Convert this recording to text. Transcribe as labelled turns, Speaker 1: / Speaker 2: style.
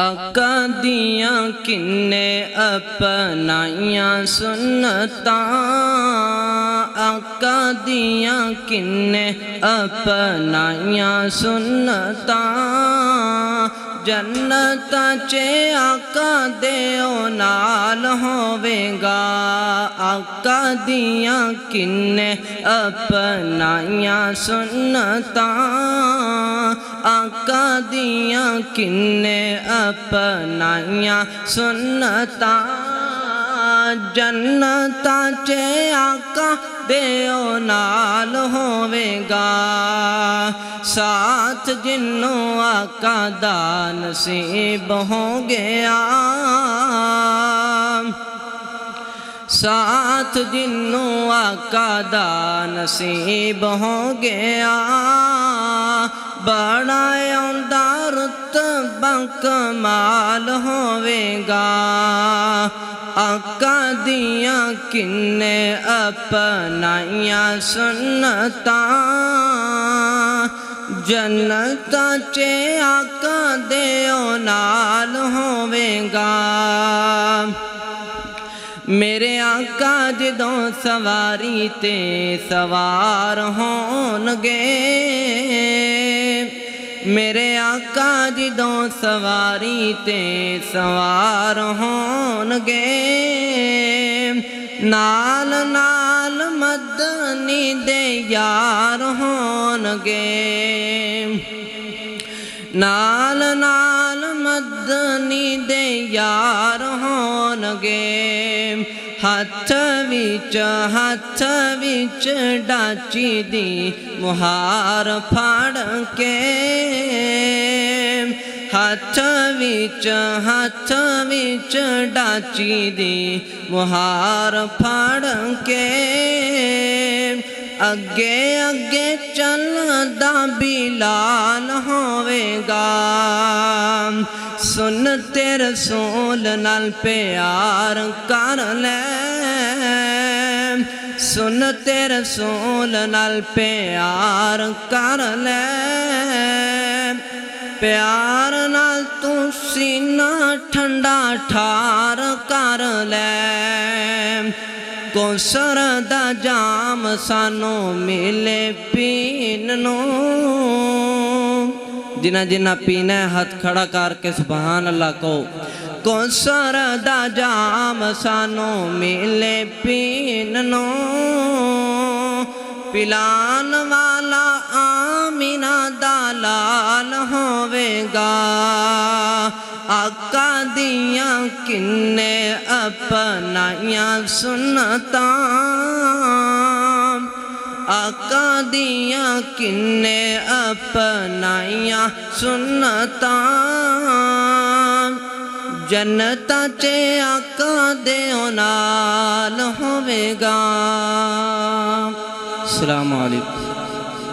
Speaker 1: آقا دیاں کنے اپنائیاں سنتاں، آقا دیاں کنے اپنائیاں سنتاں، جنت چے آقا دیو نال ہووے گا۔ آقا دیاں کنے اپنائیاں سنتاں، آقا دیاں کنے اپنائیاں سنتاں، جنت چے آقا دیو نال ہووے گا۔ ساتھ جنوں آقا دا نصیب ہو گیا، ساتھ جنوں آقا دا نصیب ہو گیا، بڑا عمدہ رتبہ کمال ہووے گا۔ آقا دیاں کنے اپنائیاں سنتاں، جنت چے آقا دیو نال ہووے گا۔ میرے آقا جدوں سواری تے سوار ہونگے، میرے آقا جدوں سواری تے سوار ہونگے، نال نال مدنی دے یار ہونگے، نال نال مدنی دے یار ہونگے، ہاتھ وچ ڈاچی دی مہار پھاڑ کے، ہاتھ وچ ڈاچی دی مہار پھاڑ کے، اگے اگے چلدا بلال ہووے گا۔ سنتے رسول نال پیار کر لے، سنتے رسول نال پیار کر لے، پیار نال تو سینہ ٹھنڈا ٹھار کر لے۔ کوثر دا جام سانو ملے پین نو، جنہ جنہ پینا ہے ہاتھ کھڑا کر کے سبحان اللہ کو۔ کوثر دا جام سانو ملے پین نو، پلان والا آمینہ دا لال ہووے گا۔ آقا دیاں کنے اپنائیاں سنتاں، آقا دیاں کنے اپنائیاں سنتاں، جنت چے آقا دیو نال ہووے گا۔ السلام علیکم۔